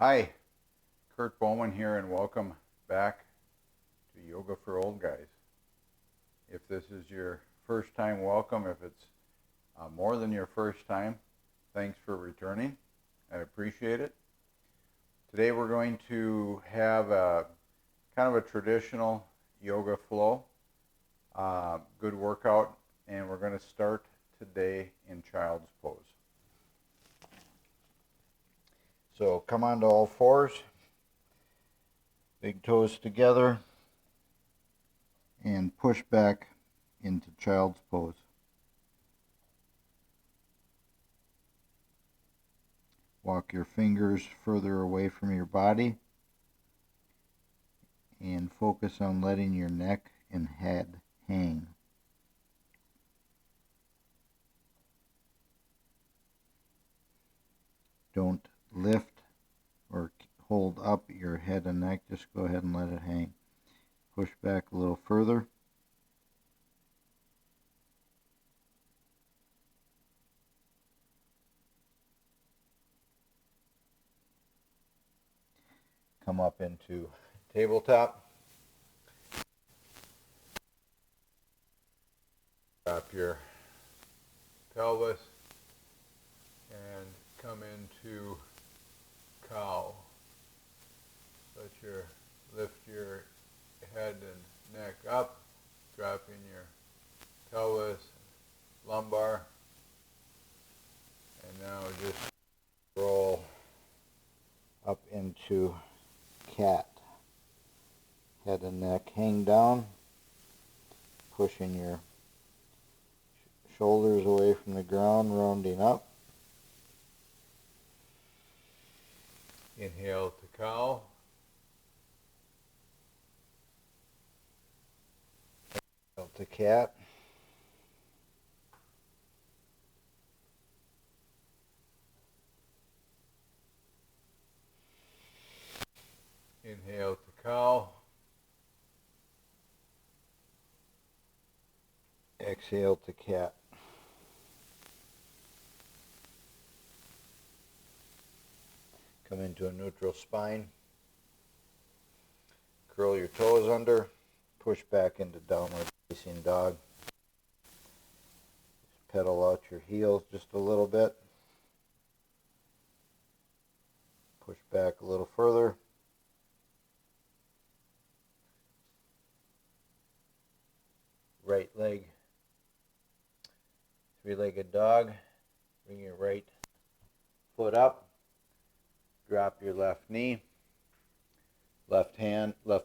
Hi, Kurt Bowman here, and welcome back to Yoga for Old Guys. If this is your first time, welcome. If it's more than your first time, thanks for returning. I appreciate it. Today we're going to have a kind of a traditional yoga flow, good workout, and we're going to start today in child's pose. So come onto all fours, big toes together, and push back into child's pose. Walk your fingers further away from your body and focus on letting your neck and head hang. Don't lift or hold up your head and neck, just go ahead and let it hang. Push back a little further. Come up into tabletop. Drop your pelvis and come into cow. Lift your head and neck up, dropping your pelvis, lumbar, and now just roll up into cat. Head and neck hang down, pushing your shoulders away from the ground, rounding up. Inhale to cow. Exhale to cat. Inhale to cow. Exhale to cat. Come into a neutral spine. Curl your toes under. Push back into downward facing dog. Just pedal out your heels just a little bit. Push back a little further. Right leg, three-legged dog. Bring your right foot up. Drop your left knee. Left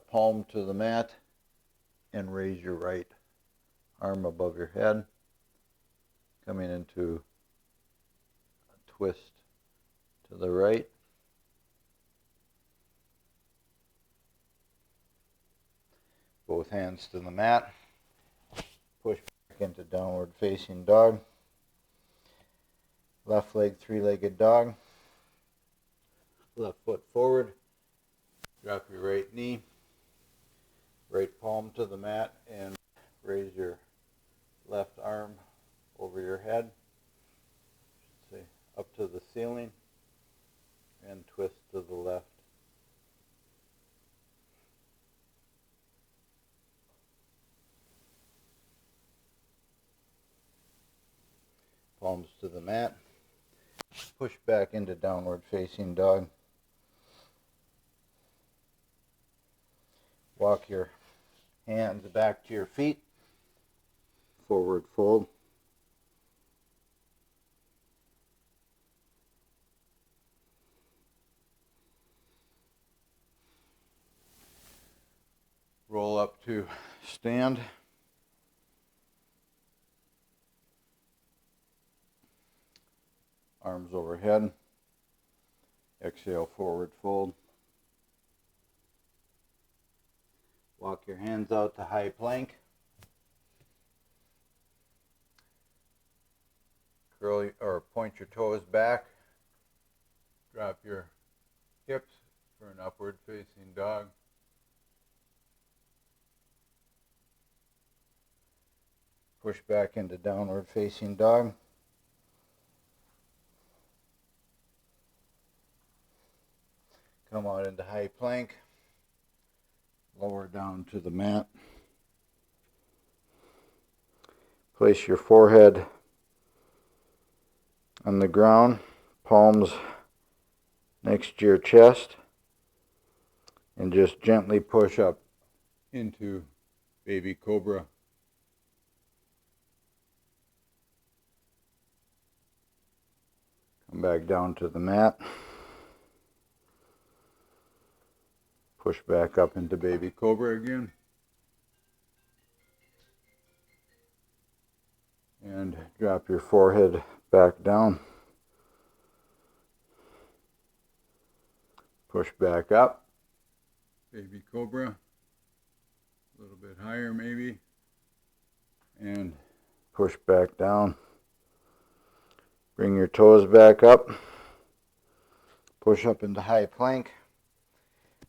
palm to the mat, and raise your right arm above your head. Coming into a twist to the right. Both hands to the mat. Push back into downward facing dog. Left leg, three-legged dog. Left foot forward. Drop your right knee. Right palm to the mat and raise your left arm over your head. Say up to the ceiling and twist to the left. Palms to the mat. Push back into downward facing dog. Walk your hands back to your feet. Forward fold. Roll up to stand. Arms overhead. Exhale, forward fold. Walk your hands out to high plank. Curl or point your toes back. Drop your hips for an upward facing dog. Push back into downward facing dog. come out into high plank, lower down to the mat. Place your forehead on the ground, palms next to your chest, and just gently push up into baby cobra. Come back down to the mat. Push back up into baby cobra again. And drop your forehead back down. Push back up. Baby cobra. A little bit higher maybe. And push back down. Bring your toes back up. Push up into high plank.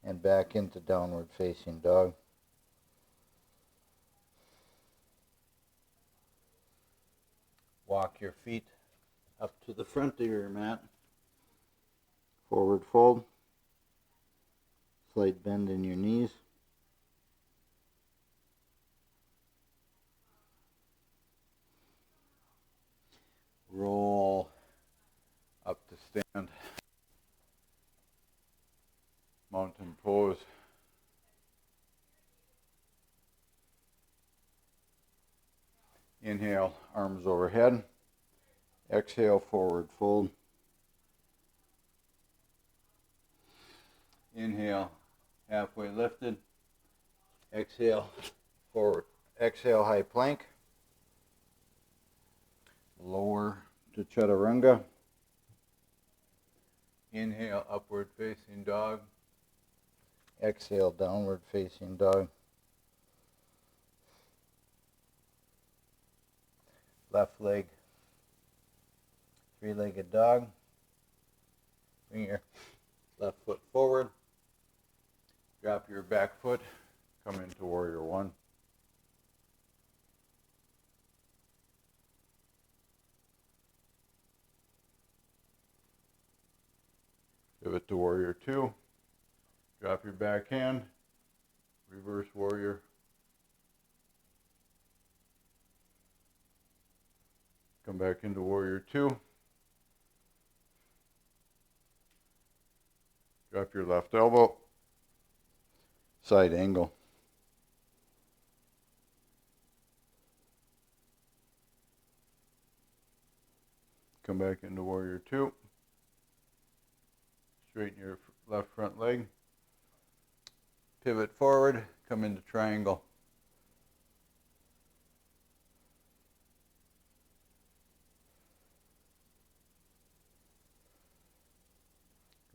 And back into downward facing dog. Walk your feet up to the front of your mat. Forward fold. Slight bend in your knees. Roll up to stand. Mountain pose. Inhale, arms overhead. Exhale, forward fold. Inhale, halfway lifted. Exhale, forward. Exhale, high plank. Lower to chaturanga. Inhale, upward facing dog. Exhale, downward facing dog. Left leg, three-legged dog. Bring your left foot forward. Drop your back foot. Come into warrior one. Pivot to warrior two. Drop your back hand. Reverse warrior. Come back into warrior two. Drop your left elbow. Side angle. Come back into warrior two. Straighten your left front leg. Pivot forward. Come into triangle.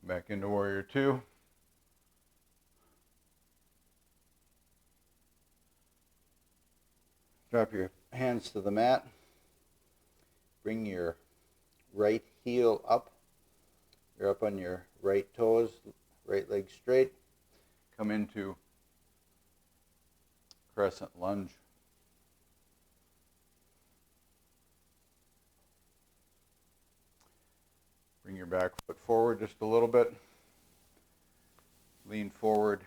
Back into warrior two. Drop your hands to the mat. Bring your right heel up. You're up on your right toes, right leg straight. Come into Crescent Lunge. Bring your back foot forward just a little bit. Lean forward,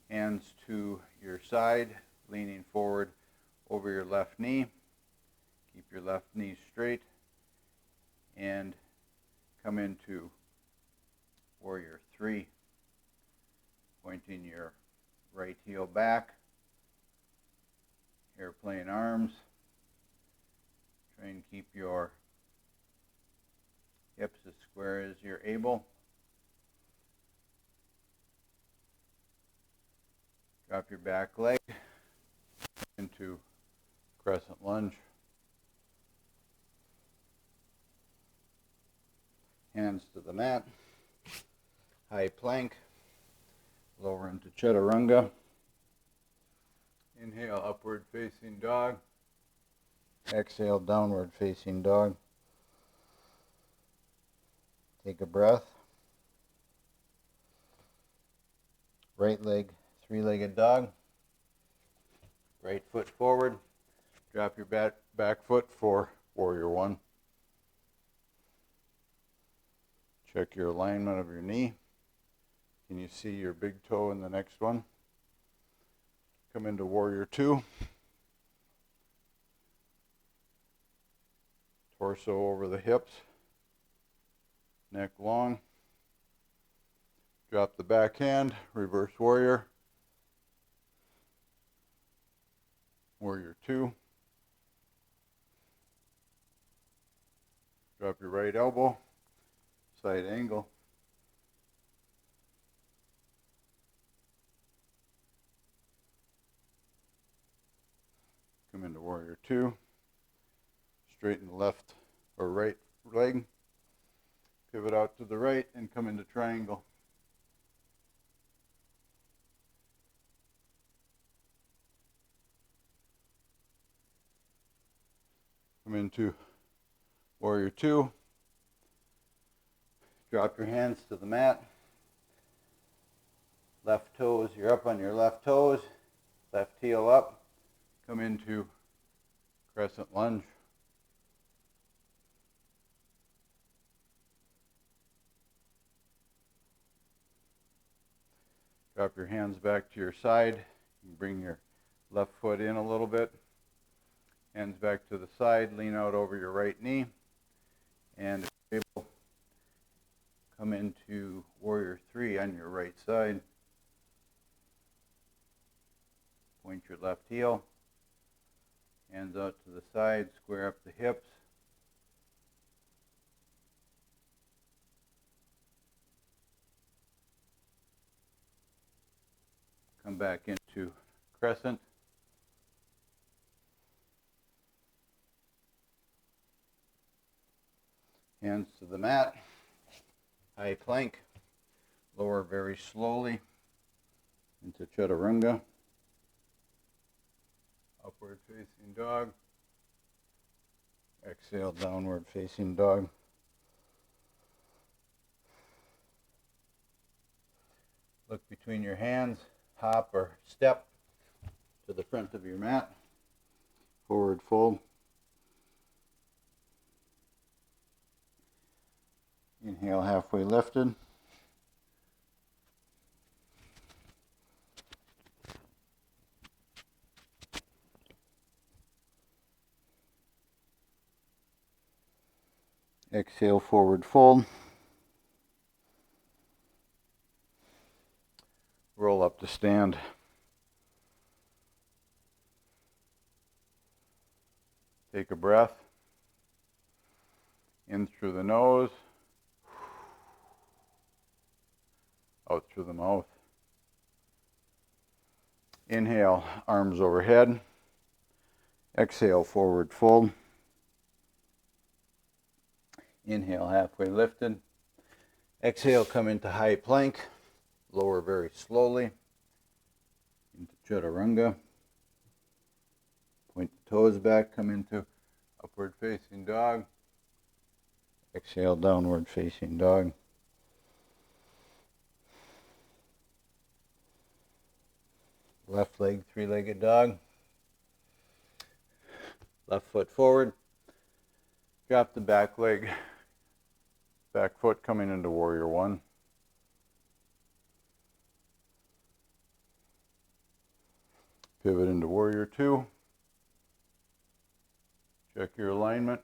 hands to your side, leaning forward over your left knee. Keep your left knee straight and come into warrior three. Pointing your right heel back. Airplane arms. Try and keep your hips as square as you're able. Drop your back leg into Crescent Lunge. Hands to the mat. High plank. Lower into chaturanga. Inhale, upward facing dog. Exhale, downward facing dog. Take a breath. Right leg, three-legged dog. Right foot forward. Drop your back foot for warrior one. Check your alignment of your knee. Can you see your big toe in the next one? Come into Warrior 2. Torso over the hips. Neck long. Drop the back hand. Reverse Warrior. Warrior 2. Drop your right elbow. Side angle. Come into Warrior 2. Straighten the left or right leg. Pivot out to the right and come into triangle. Come into Warrior 2. Drop your hands to the mat. Left toes, you're up on your left toes. Left heel up. Come into Crescent Lunge. Drop your hands back to your side. You bring your left foot in a little bit. Hands back to the side. Lean out over your right knee. And if you're able, come into Warrior 3 on your right side. Point your left heel. Hands out to the side. Square up the hips. Come back into Crescent. Hands to the mat. High plank. Lower very slowly into Chaturanga. Upward facing dog. Exhale, downward facing dog. Look between your hands. Hop or step to the front of your mat. Forward fold. Inhale, halfway lifted. Exhale, forward fold. Roll up to stand. Take a breath. In through the nose. Out through the mouth. Inhale, arms overhead. Exhale, forward fold. Inhale, halfway lifted. Exhale, come into high plank. Lower very slowly into Chaturanga. Point the toes back, come into upward facing dog. Exhale, downward facing dog. Left leg, three-legged dog. Left foot forward. Drop the back leg. Back foot coming into Warrior 1. Pivot into Warrior 2. Check your alignment.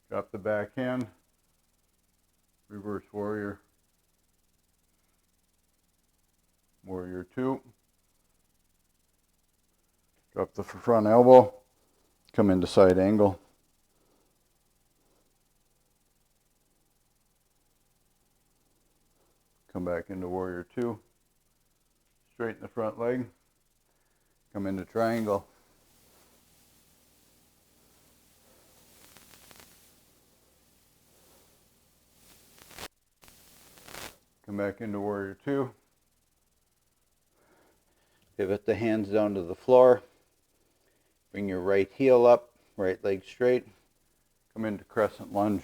Drop the back hand. Reverse Warrior. Warrior 2. Drop the front elbow. Come into side angle. Come back into Warrior 2. Straighten the front leg. Come into triangle. Come back into Warrior 2. Pivot the hands down to the floor. Bring your right heel up, right leg straight. Come into Crescent Lunge.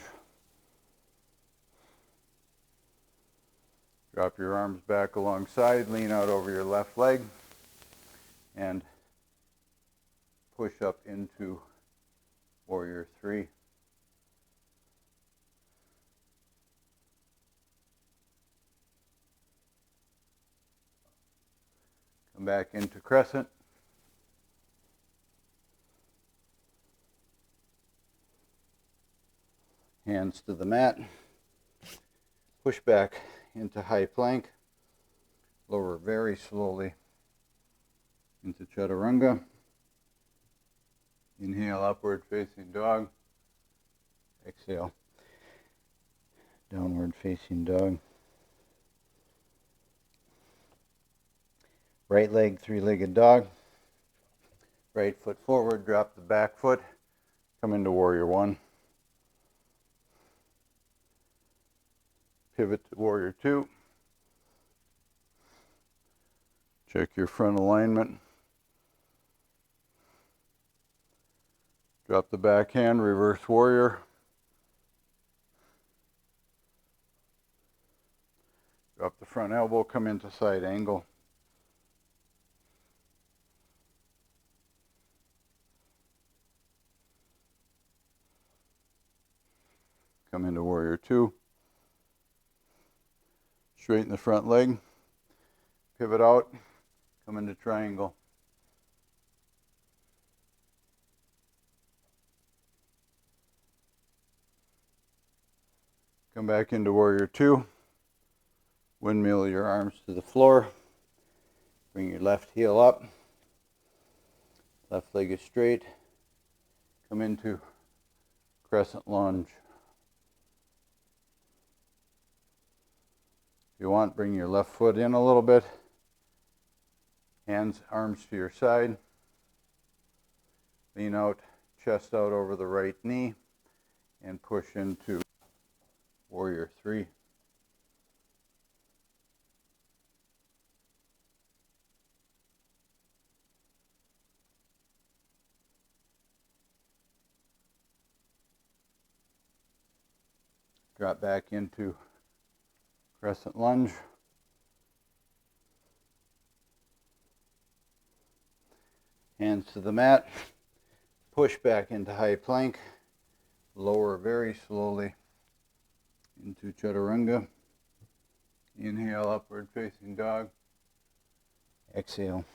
Drop your arms back alongside, lean out over your left leg, and push up into Warrior 3. Come back into crescent. Hands to the mat. Push back into high plank. Lower very slowly into chaturanga. Inhale, upward facing dog. Exhale, downward facing dog. Right leg, three-legged dog. Right foot forward, drop the back foot. Come into warrior one. Pivot to warrior two. Check your front alignment. Drop the back hand, reverse warrior. Drop the front elbow, come into side angle. Come into warrior two. Straighten the front leg. Pivot out. Come into triangle. Come back into warrior two. Windmill your arms to the floor. Bring your left heel up. Left leg is straight. Come into crescent lunge. If you want, bring your left foot in a little bit. Hands, arms to your side. Lean out, chest out over the right knee, and push into warrior three. Drop back into crescent lunge. Hands to the mat. Push back into high plank. Lower very slowly into chaturanga. Inhale, upward facing dog. Exhale,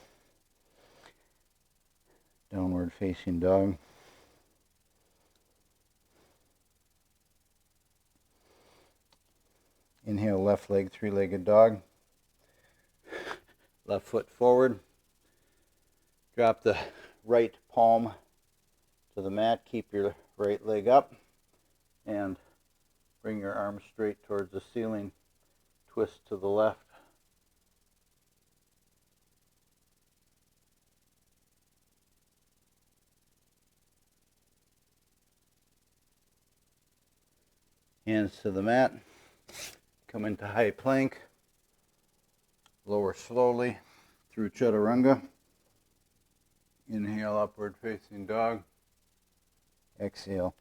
downward facing dog. Inhale, left leg, three-legged dog. Left foot forward. Drop the right palm to the mat. Keep your right leg up. And bring your arms straight towards the ceiling. Twist to the left. Hands to the mat. Come into high plank. Lower slowly through chaturanga. Inhale, upward facing dog. Exhale,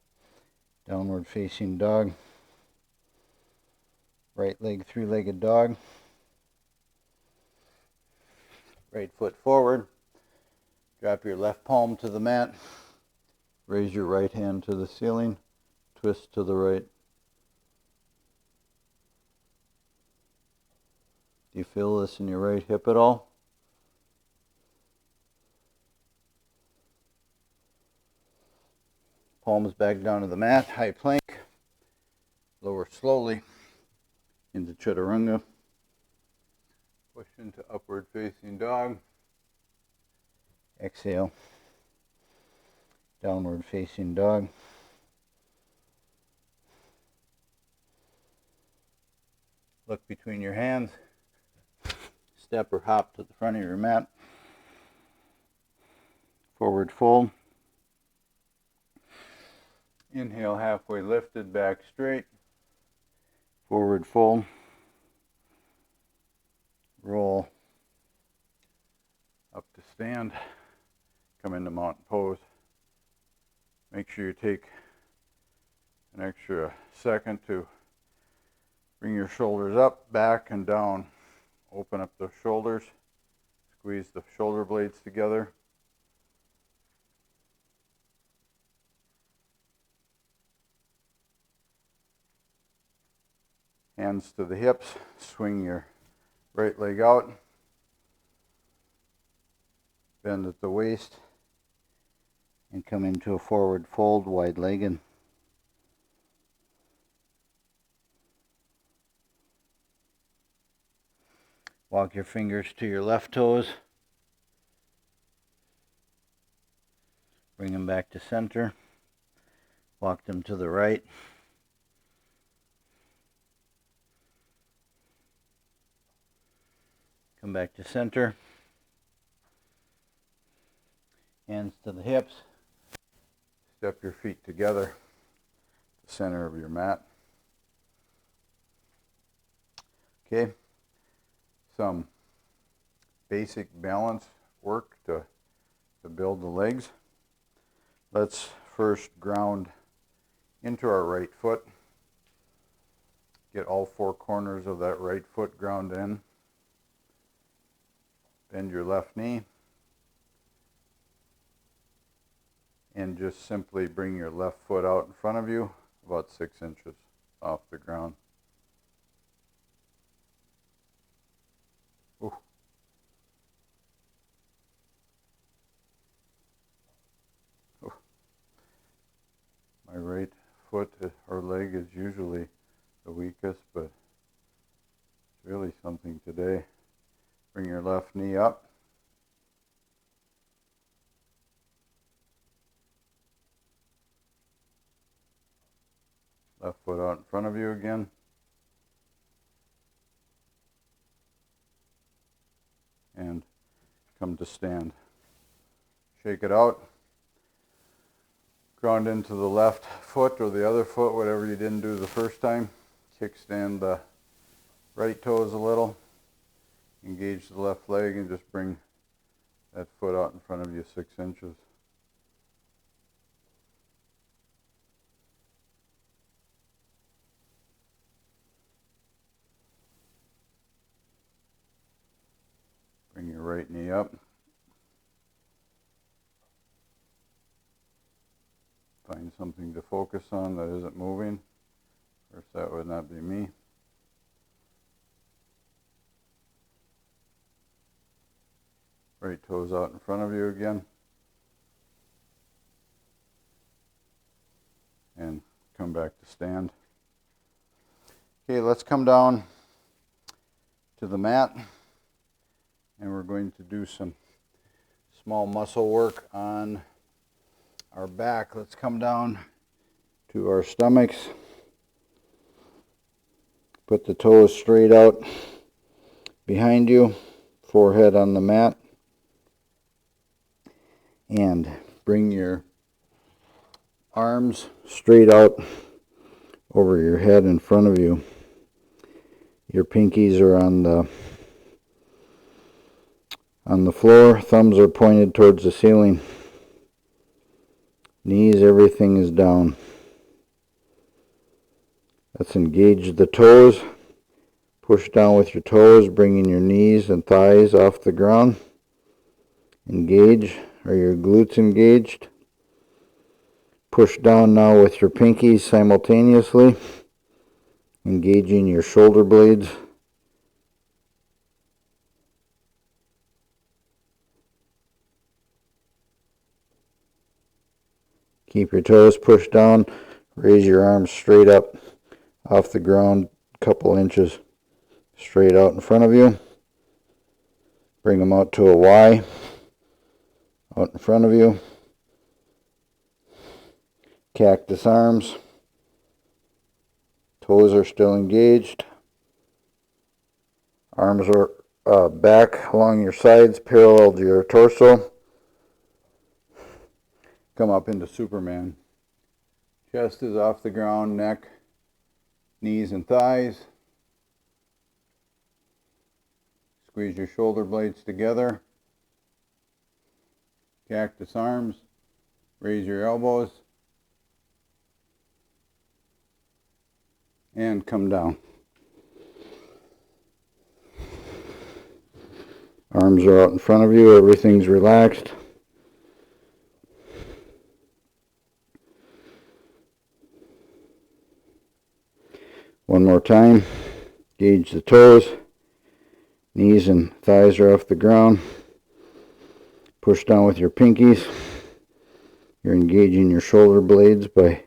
downward facing dog. Right leg, three-legged dog. Right foot forward. Drop your left palm to the mat. Raise your right hand to the ceiling. Twist to the right. Do you feel this in your right hip at all? Palms back down to the mat, high plank. Lower slowly into chaturanga. Push into upward facing dog. Exhale, downward facing dog. Look between your hands. Step or hop to the front of your mat. Forward fold. Inhale, halfway lifted, back straight. Forward fold. Roll up to stand. Come into mountain pose. Make sure you take an extra second to bring your shoulders up, back, and down. Open up the shoulders. Squeeze the shoulder blades together. Hands to the hips. Swing your right leg out. Bend at the waist and come into a forward fold, wide-legged. Walk your fingers to your left toes. Bring them back to center. Walk them to the right. Come back to center. Hands to the hips. Step your feet together, the center of your mat. Okay, some basic balance work to build the legs. Let's first ground into our right foot. Get all four corners of that right foot ground in. Bend your left knee. And just simply bring your left foot out in front of you, about 6 inches off the ground. Ooh. Ooh. My right foot or leg is usually the weakest, but it's really something today. Bring your left knee up. Left foot out in front of you again. And come to stand. Shake it out. Ground into the left foot or the other foot, whatever you didn't do the first time. Kickstand the right toes a little. Engage the left leg and just bring that foot out in front of you 6 inches. Bring your right knee up. Find something to focus on that isn't moving. Of course, that would not be me. Right toes out in front of you again. And come back to stand. Okay, let's come down to the mat. And we're going to do some small muscle work on our back. Let's come down to our stomachs. Put the toes straight out behind you, forehead on the mat. And bring your arms straight out over your head in front of you. Your pinkies are on the floor, thumbs are pointed towards the ceiling. Knees, everything is down. Let's engage the toes. Push down with your toes, bringing your knees and thighs off the ground. Engage. Are your glutes engaged? Push down now with your pinkies simultaneously, engaging your shoulder blades. Keep your toes pushed down. Raise your arms straight up off the ground, a couple inches straight out in front of you. Bring them out to a Y out in front of you. Cactus arms. Toes are still engaged. Arms are back along your sides, parallel to your torso. Come up into Superman. Chest is off the ground, neck, knees and thighs. Squeeze your shoulder blades together. Cactus arms. Raise your elbows. And come down. Arms are out in front of you. Everything's relaxed. One more time. Gauge the toes. Knees and thighs are off the ground. Push down with your pinkies. You're engaging your shoulder blades by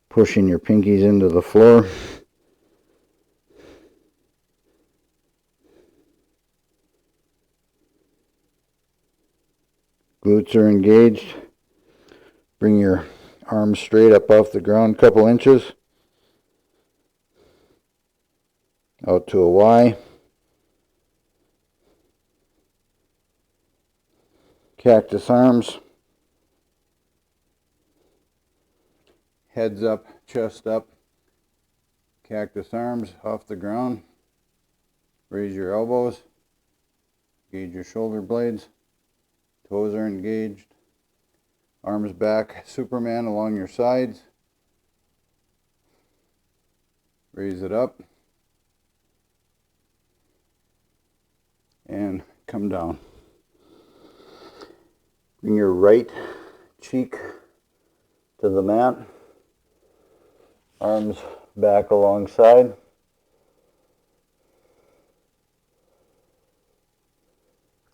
pushing your pinkies into the floor. Glutes are engaged. Bring your arms straight up off the ground a couple inches. Out to a Y. Cactus arms. Heads up, chest up. Cactus arms off the ground. Raise your elbows. Engage your shoulder blades. Toes are engaged. Arms back, Superman along your sides. Raise it up. And come down. Bring your right cheek to the mat. Arms back alongside.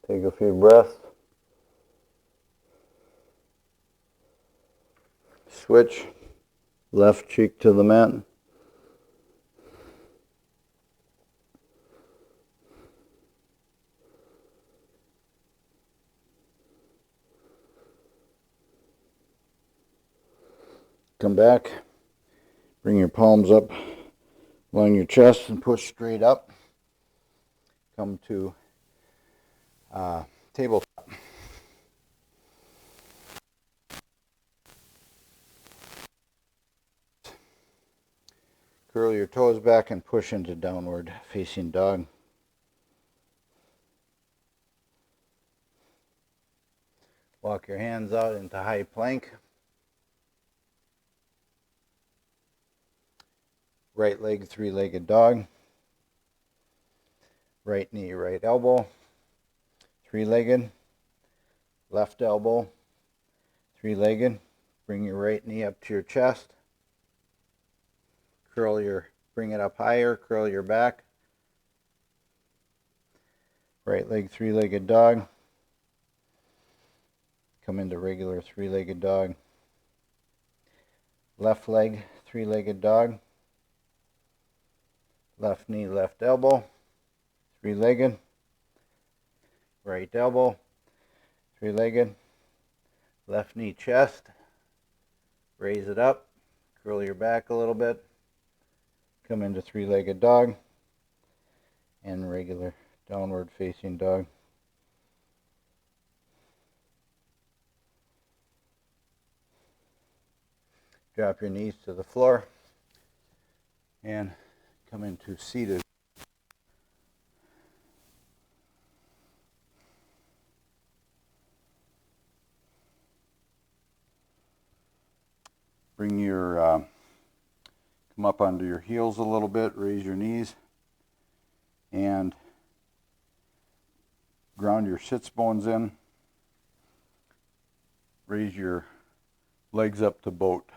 Take a few breaths. Switch. Left cheek to the mat. Come back. Bring your palms up along your chest and push straight up. Come to tabletop. Curl your toes back and push into downward facing dog. Walk your hands out into high plank. Right leg, three-legged dog. Right knee, right elbow. Three-legged. Left elbow. Three-legged. Bring your right knee up to your chest. Bring it up higher, curl your back. Right leg, three-legged dog. Come into regular three-legged dog. Left leg, three-legged dog. Left knee, left elbow. Three-legged. Right elbow. Three-legged. Left knee, chest. Raise it up. Curl your back a little bit. Come into three-legged dog. And regular downward facing dog. Drop your knees to the floor. And come into seated. Bring your, come up onto your heels a little bit, raise your knees, and ground your sits bones in. Raise your legs up to boat.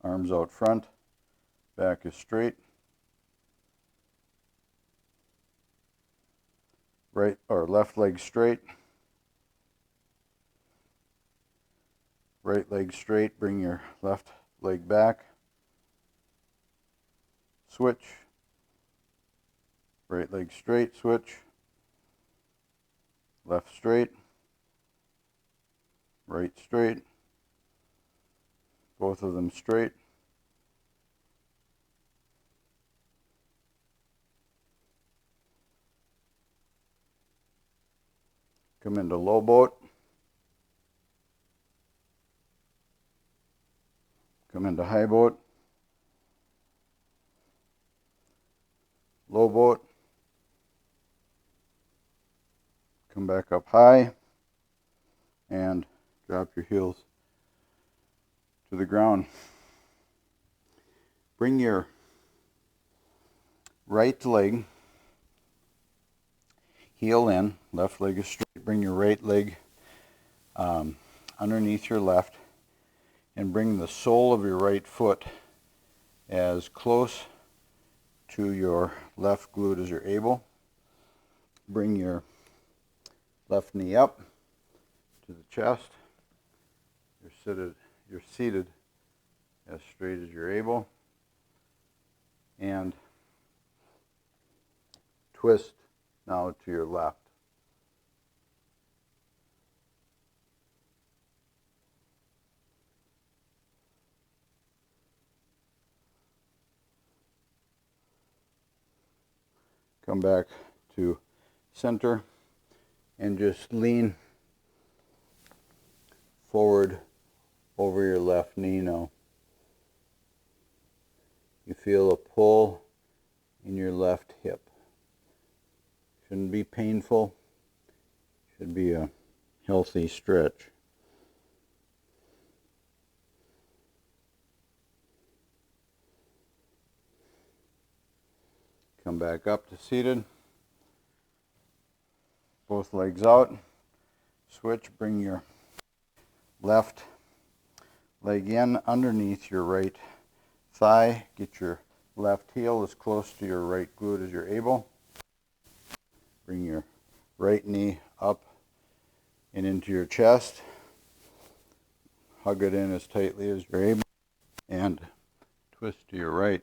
Arms out front, back is straight. Right or left leg straight. Right leg straight, bring your left leg back. Switch. Right leg straight, switch. Left straight. Right straight. Both of them straight. Come into low boat. Come into high boat. Low boat. Come back up high. And drop your heels to the ground. Bring your right leg, heel in, left leg is straight. Bring your right leg underneath your left and bring the sole of your right foot as close to your left glute as you're able. Bring your Left knee up to the chest. You're seated as straight as you're able. And twist now to your left. Come back to center and just lean forward over your left knee now. You feel a pull in your left hip. Shouldn't be painful. Should be a healthy stretch. Come back up to seated. Both legs out. Switch, bring your left leg in underneath your right thigh. Get your left heel as close to your right glute as you're able. Bring your right knee up and into your chest. Hug it in as tightly as you're able. And twist to your right.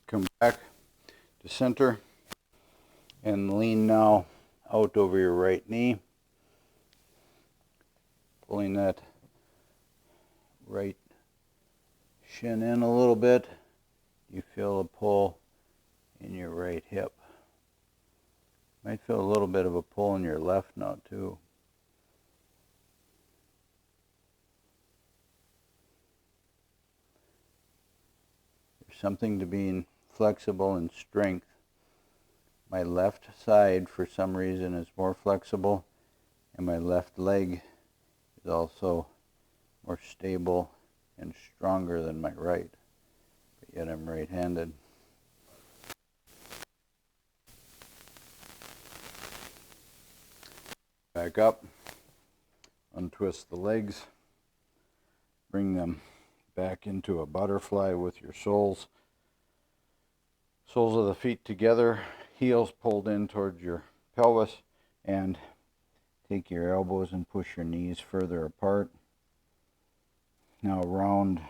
Come back to center and lean now out over your right knee, pulling that right shin in a little bit. You feel a pull in your right hip. Might feel a little bit of a pull in your left now too. There's something to being flexible and strength. My left side, for some reason, is more flexible, and my left leg is also more stable and stronger than my right. But yet I'm right-handed. Back up, untwist the legs, bring them back into a butterfly with your soles of the feet together, heels pulled in towards your pelvis, and take your elbows and push your knees further apart. Now round,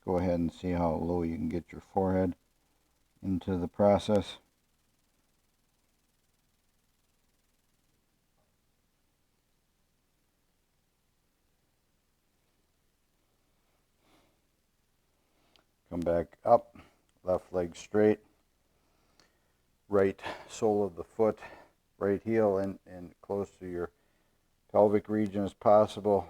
go ahead and see how low you can get your forehead into the process. Come back up, left leg straight, right sole of the foot, right heel and close to your pelvic region as possible,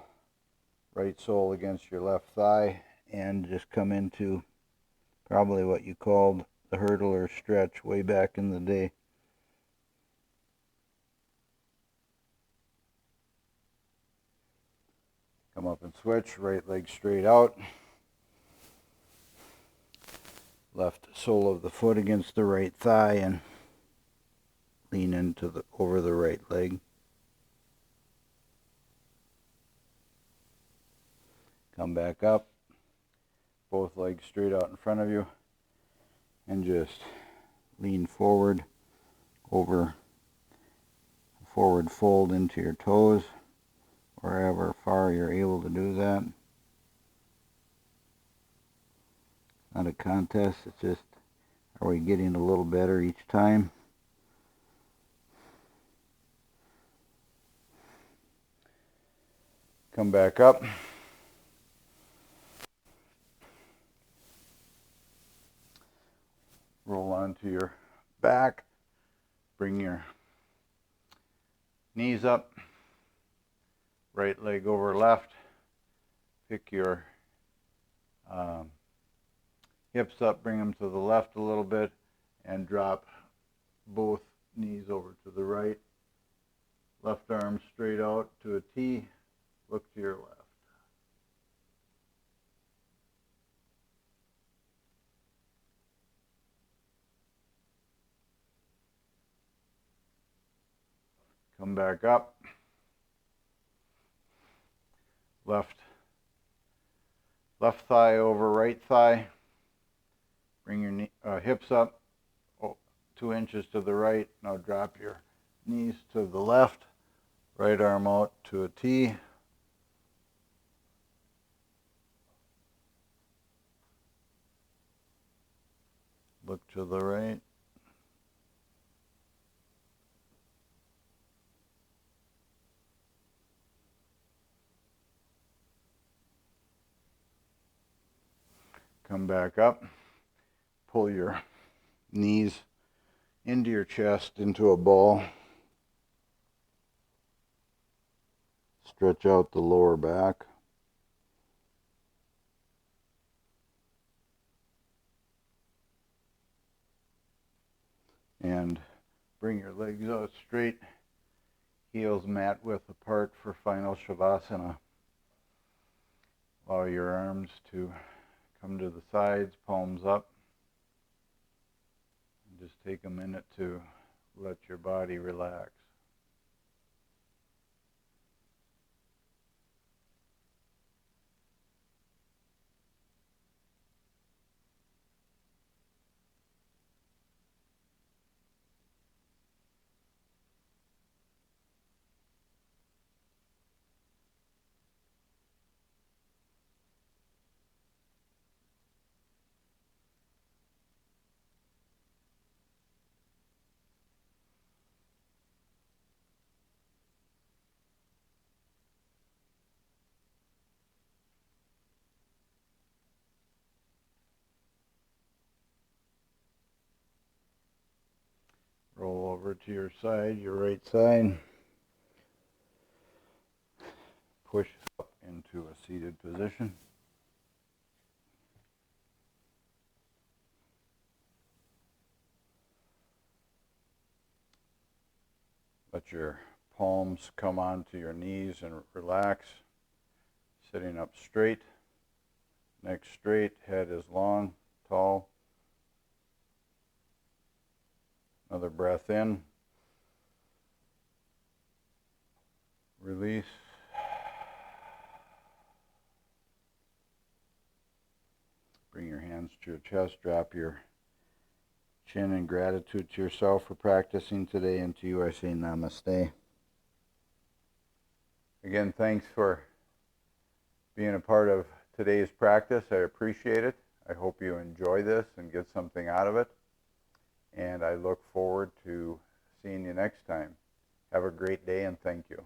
right sole against your left thigh, and just come into probably what you called the hurdler stretch way back in the day. Come up and switch, right leg straight out. Left sole of the foot against the right thigh and lean into over the right leg. Come back up, both legs straight out in front of you, and just lean forward over a forward fold into your toes, wherever far you're able to do that. Not a contest, it's just, are we getting a little better each time? Come back up. Roll onto your back. Bring your knees up. Right leg over left. Pick your hips up, bring them to the left a little bit, and drop both knees over to the right. Left arm straight out to a T. Look to your left. Come back up. Left thigh over right thigh. Bring your hips up 2 inches to the right. Now drop your knees to the left. Right arm out to a T. Look to the right. Come back up. Pull your knees into your chest, into a ball. Stretch out the lower back. And bring your legs out straight, heels mat width apart for final Shavasana. Allow your arms to come to the sides, palms up. And just take a minute to let your body relax. Roll over to your side, your right side. Push up into a seated position. Let your palms come onto your knees and relax. Sitting up straight, neck straight, head is long, tall. Another breath in. Release. Bring your hands to your chest, drop your chin in gratitude to yourself for practicing today, and to you I say namaste. Again, thanks for being a part of today's practice. I appreciate it. I hope you enjoy this and get something out of it. And I look forward to seeing you next time. Have a great day and thank you.